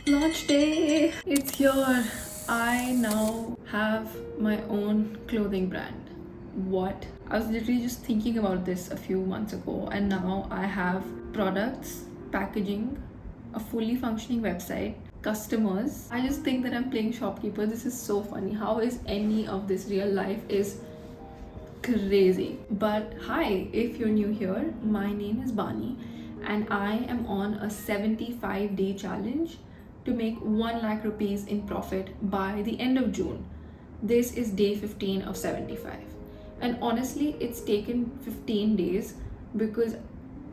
Launch day! It's here. I now have my own clothing brand. What? I was literally just thinking about this a few months ago, and now I have products, packaging, a fully functioning website, customers. I just think that I'm playing shopkeeper. This is so funny. How is any of this real life? Is crazy. But hi, if you're new here, my name is Bani and I am on a 75-day challenge to make 1 lakh rupees in profit by the end of June. This is day 15 of 75. And honestly, it's taken 15 days because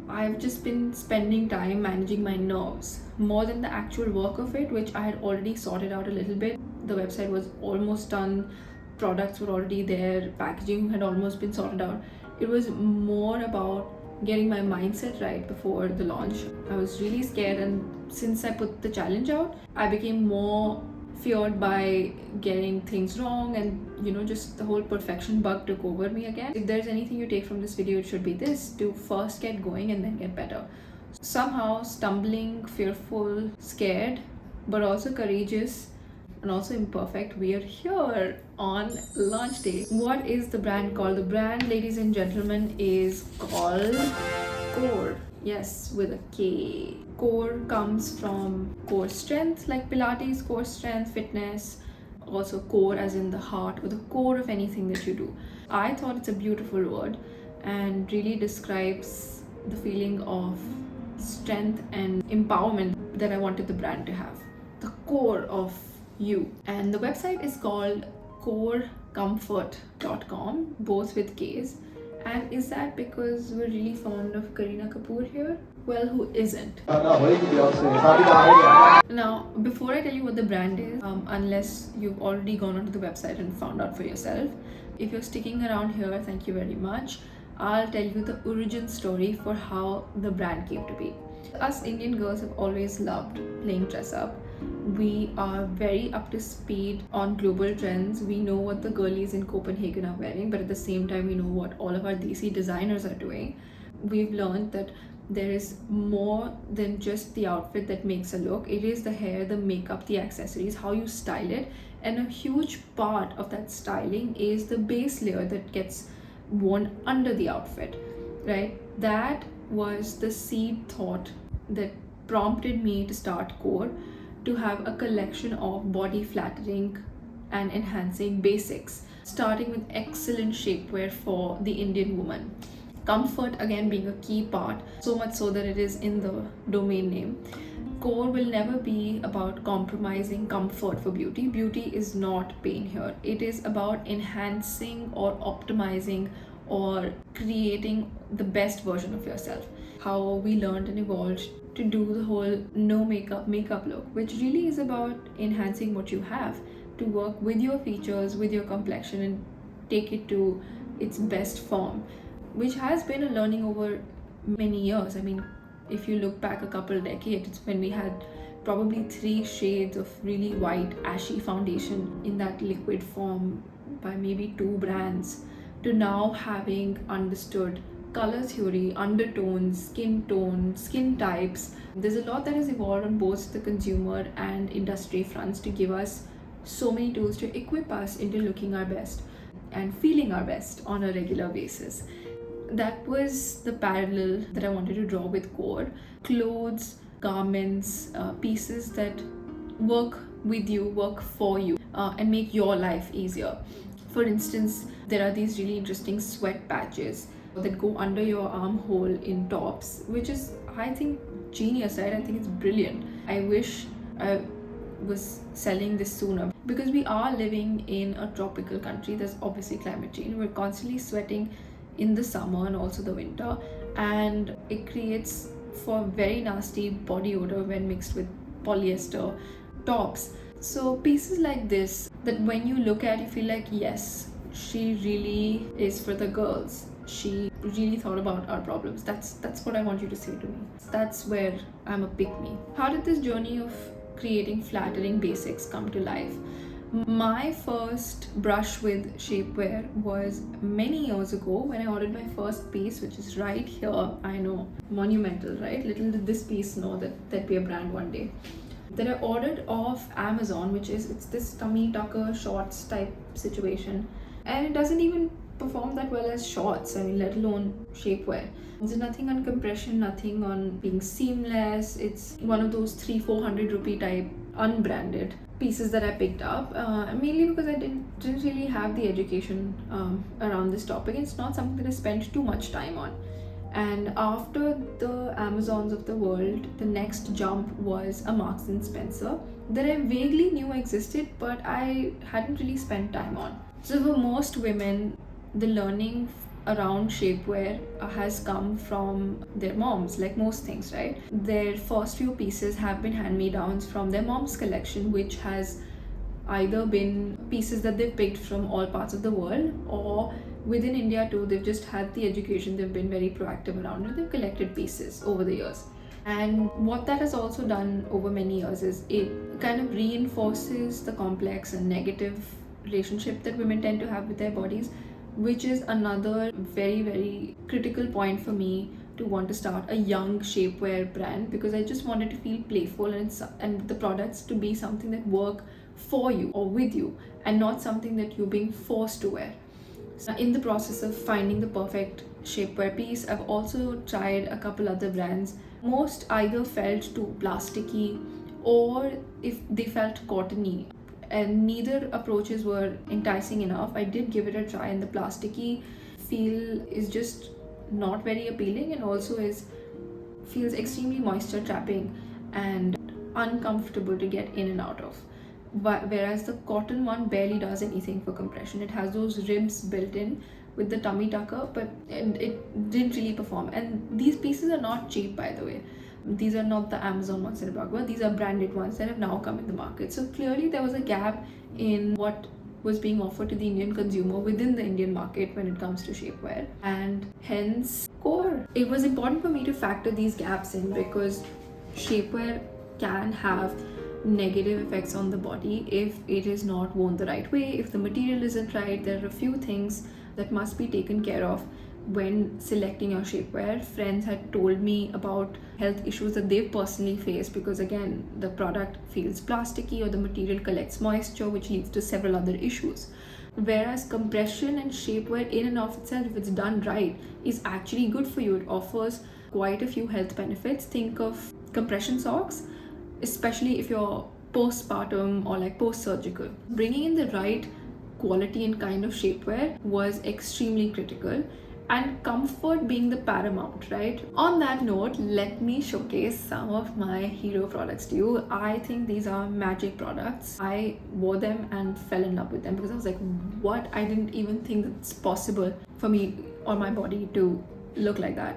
I've just been spending time managing my nerves more than the actual work of it, which I had already sorted out a little bit. The website was almost done, products were already there, packaging had almost been sorted out. It was more about getting my mindset right before the launch. I was really scared, and since I put the challenge out, I became more feared by getting things wrong, and just the whole perfection bug took over me again. If there's anything you take from this video, it should be this: to first get going and then get better. Somehow stumbling, fearful, scared, but also courageous and also imperfect, we are here on launch day. What is the brand called? The brand, ladies and gentlemen, is called Core. Yes, with a K. Core comes from core strength, like Pilates, core strength, fitness. Also core as in the heart or the core of anything that you do. I thought it's a beautiful word and really describes the feeling of strength and empowerment that I wanted the brand to have. The core of you. And the website is called corecomfort.com, both with K's. And is that because we're really fond of Kareena Kapoor here? Well, who isn't? Now, before I tell you what the brand is, unless you've already gone onto the website and found out for yourself, if you're sticking around here, thank you very much. I'll tell you the origin story for how the brand came to be. Us Indian girls have always loved playing dress up. We are very up to speed on global trends. We know what the girlies in Copenhagen are wearing, but at the same time, we know what all of our DC designers are doing. We've learned that there is more than just the outfit that makes a look. It is the hair, the makeup, the accessories, how you style it. And a huge part of that styling is the base layer that gets worn under the outfit, right? That was the seed thought that prompted me to start Core, to have a collection of body flattering and enhancing basics, starting with excellent shapewear for the Indian woman. Comfort again being a key part, so much so that it is in the domain name. Core will never be about compromising comfort for beauty. Beauty is not pain here. It is about enhancing or optimizing or creating the best version of yourself. How we learned and evolved to do the whole no makeup look, which really is about enhancing what you have to work with your features, with your complexion, and take it to its best form, which has been a learning over many years. I mean, if you look back a couple decades, when we had probably 3 shades of really white ashy foundation in that liquid form by maybe 2 brands, to now having understood color theory, undertones, skin tone, skin types. There's a lot that has evolved on both the consumer and industry fronts to give us so many tools to equip us into looking our best and feeling our best on a regular basis. That was the parallel that I wanted to draw with Core. Clothes, garments, pieces that work with you, work for you, and make your life easier. For instance, there are these really interesting sweat patches that go under your armhole in tops, which is, I think, genius, right? I think it's brilliant. I wish I was selling this sooner, because we are living in a tropical country. There's obviously climate change. We're constantly sweating in the summer and also the winter, and it creates for very nasty body odor when mixed with polyester tops. So pieces like this, that when you look at, you feel like, yes, she really is for the girls. She really thought about our problems. That's what I want you to say to me. That's where I'm a pick-me. How did this journey of creating flattering basics come to life? My first brush with shapewear was many years ago when I ordered my first piece, which is right here. I know, monumental, right? Little did this piece know that there'd be a brand one day. that I ordered off Amazon, it's this tummy tucker shorts type situation, and it doesn't even perform that well as shorts. I mean, let alone shapewear. There's nothing on compression, nothing on being seamless. It's one of those 300-400 rupee type unbranded pieces that I picked up, mainly because I didn't really have the education around this topic. It's not something that I spent too much time on. And after the Amazons of the world, the next jump was a Marks and Spencer that I vaguely knew existed, but I hadn't really spent time on. So for most women, the learning around shapewear has come from their moms, like most things, right? Their first few pieces have been hand-me-downs from their mom's collection, which has either been pieces that they've picked from all parts of the world, or within India too, they've just had the education, they've been very proactive around it, they've collected pieces over the years. And what that has also done over many years is it kind of reinforces the complex and negative relationship that women tend to have with their bodies, which is another very, very critical point for me to want to start a young shapewear brand, because I just wanted to feel playful and the products to be something that work for you or with you, and not something that you're being forced to wear. So in the process of finding the perfect shapewear piece, I've also tried a couple other brands. Most either felt too plasticky or if they felt cottony, and neither approaches were enticing enough. I did give it a try, and the plasticky feel is just not very appealing, and also feels extremely moisture trapping and uncomfortable to get in and out of. Whereas the cotton one barely does anything for compression. It has those ribs built in with the tummy tucker, but it didn't really perform. And these pieces are not cheap, by the way. These are not the Amazon ones that I talked about. These are branded ones that have now come in the market. So clearly there was a gap in what was being offered to the Indian consumer within the Indian market when it comes to shapewear, and hence core. It was important for me to factor these gaps in, because shapewear can have negative effects on the body if it is not worn the right way, if the material isn't right. There are a few things that must be taken care of when selecting your shapewear. Friends had told me about health issues that they've personally faced because, again, the product feels plasticky or the material collects moisture, which leads to several other issues. Whereas compression and shapewear in and of itself, if it's done right, is actually good for you. It offers quite a few health benefits. Think of compression socks, especially if you're postpartum or like post-surgical. Bringing in the right quality and kind of shapewear was extremely critical, and comfort being the paramount, right? On that note, let me showcase some of my hero products to you. I think these are magic products. I wore them and fell in love with them because I was like, what? I didn't even think it's possible for me or my body to look like that.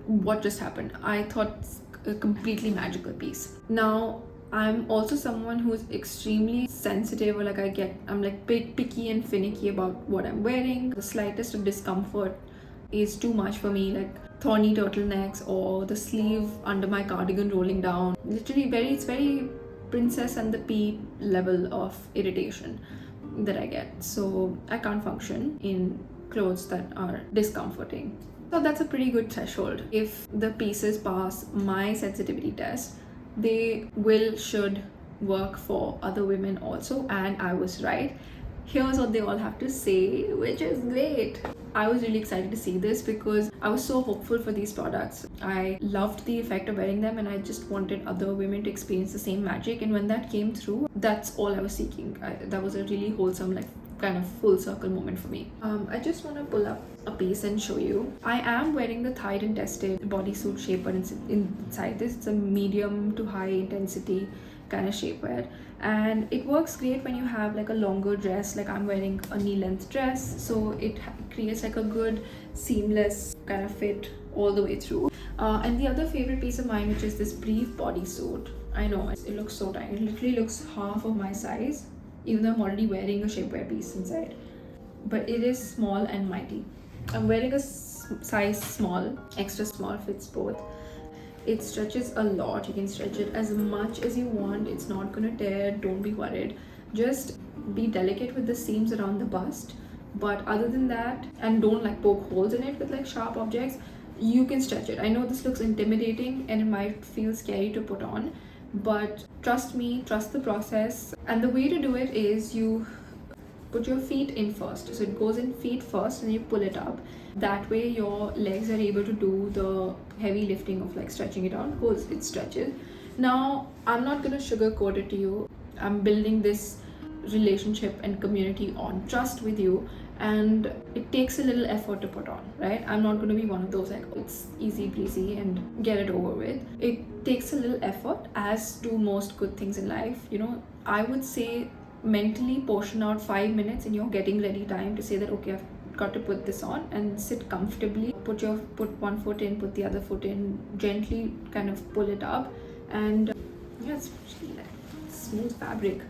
What just happened? I thought it's a completely magical piece. Now, I'm also someone who is extremely sensitive, or like I'm like picky and finicky about what I'm wearing. The slightest of discomfort is too much for me, like thorny turtlenecks or the sleeve under my cardigan rolling down. Literally it's very Princess and the Pea level of irritation that I get. So I can't function in clothes that are discomforting. So that's a pretty good threshold. If the pieces pass my sensitivity test, they should work for other women also, and I was right. Here's what they all have to say, which is great. I was really excited to see this because I was so hopeful for these products. I loved the effect of wearing them, and I just wanted other women to experience the same magic. And when that came through, that's all I was seeking. That was a really wholesome, like kind of full circle moment for me. I just want to pull up a piece and show you. I am wearing the Thied and Tested bodysuit shapewear inside this. It's a medium to high intensity kind of shapewear, and it works great when you have like a longer dress. Like I'm wearing a knee length dress, so it creates like a good seamless kind of fit all the way through. And the other favorite piece of mine, which is this brief bodysuit. I know it looks so tiny. It literally looks half of my size, even though I'm already wearing a shapewear piece inside. But it is small and mighty. I'm wearing a size small. Extra small fits both. It stretches a lot. You can stretch it as much as you want. It's not gonna tear, don't be worried. Just be delicate with the seams around the bust. But other than that, and don't like poke holes in it with like sharp objects, you can stretch it. I know this looks intimidating and it might feel scary to put on, but trust me, trust the process. And the way to do it is you put your feet in first. So it goes in feet first and you pull it up. That way your legs are able to do the heavy lifting of like stretching it out because it stretches. Now, I'm not gonna sugarcoat it to you. I'm building this relationship and community on trust with you, and it takes a little effort to put on, right? I'm not going to be one of those like it's easy breezy and get it over with. It takes a little effort, as do most good things in life. You know, I would say mentally portion out 5 minutes in your getting ready time to say that okay, I've got to put this on, and sit comfortably. Put one foot in, put the other foot in, gently kind of pull it up, and yeah, it's really like smooth fabric.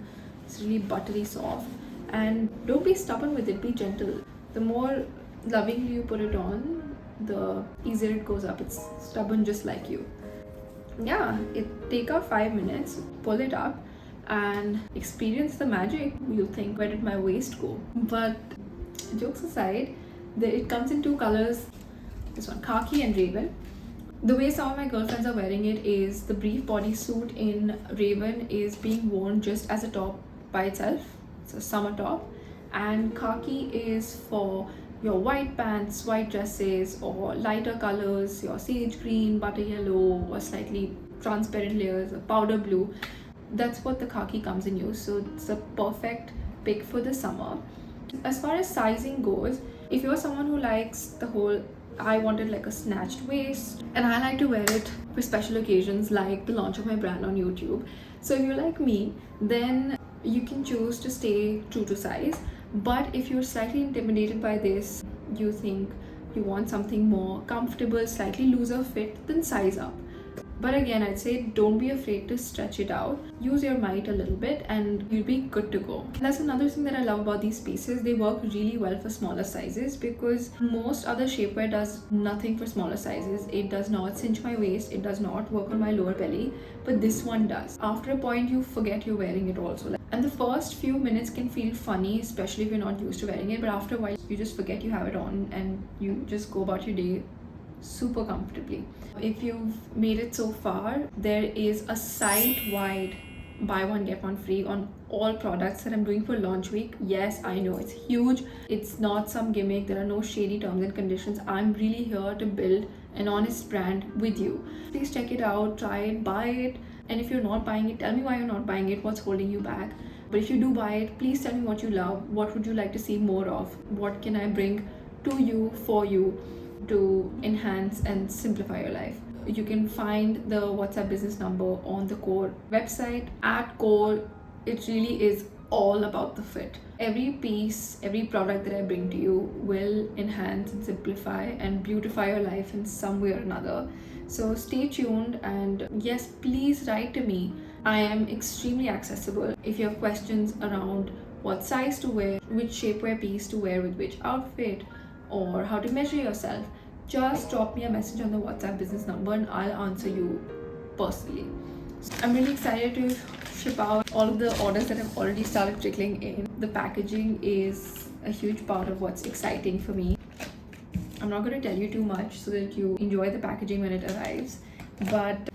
It's really buttery soft, and don't be stubborn with it, be gentle. The more lovingly you put it on, the easier it goes up. It's stubborn just like you. Yeah, take out 5 minutes, pull it up and experience the magic. You'll think, where did my waist go? But jokes aside, it comes in two colors. This one, khaki and raven. The way some of my girlfriends are wearing it is the brief bodysuit in raven is being worn just as a top by itself. It's a summer top, and khaki is for your white pants, white dresses, or lighter colors, your sage green, butter yellow, or slightly transparent layers, or powder blue. That's what the khaki comes in use. So it's a perfect pick for the summer. As far as sizing goes, if you're someone who likes the whole I wanted like a snatched waist, and I like to wear it for special occasions like the launch of my brand on YouTube. So if you're like me, then you can choose to stay true to size. But if you're slightly intimidated by this, you think you want something more comfortable, slightly looser fit, then size up. But again, I'd say don't be afraid to stretch it out. Use your might a little bit and you'll be good to go. That's another thing that I love about these pieces. They work really well for smaller sizes, because most other shapewear does nothing for smaller sizes. It does not cinch my waist. It does not work on my lower belly. But this one does. After a point, you forget you're wearing it also. And the first few minutes can feel funny, especially if you're not used to wearing it. But after a while, you just forget you have it on and you just go about your day super comfortably. If you've made it so far, there is a site-wide buy one get one free on all products that I'm doing for launch week. Yes, I know it's huge. It's not some gimmick. There are no shady terms and conditions. I'm really here to build an honest brand with you. Please check it out, try it, buy it. And if you're not buying it, tell me why you're not buying it, what's holding you back. But if you do buy it, please tell me what you love. What would you like to see more of? What can I bring to you, for you, to enhance and simplify your life? You can find the WhatsApp business number on the Core website. At Core, it really is all about the fit. Every piece, every product that I bring to you will enhance and simplify and beautify your life in some way or another. So stay tuned, and yes, please write to me. I am extremely accessible. If you have questions around what size to wear, which shapewear piece to wear with which outfit, or how to measure yourself, just drop me a message on the WhatsApp business number and I'll answer you personally. I'm really excited to ship out all of the orders that have already started trickling in. The packaging is a huge part of what's exciting for me. I'm not going to tell you too much so that you enjoy the packaging when it arrives, but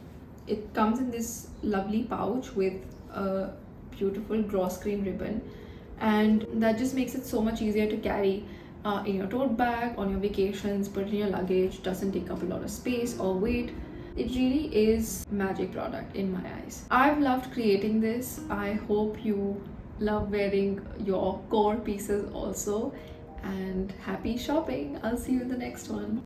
it comes in this lovely pouch with a beautiful gross grain ribbon, and that just makes it so much easier to carry in your tote bag, on your vacations, put it in your luggage. Doesn't take up a lot of space or weight. It really is magic product in my eyes. I've loved creating this. I hope you love wearing your Core pieces also, and happy shopping. I'll see you in the next one.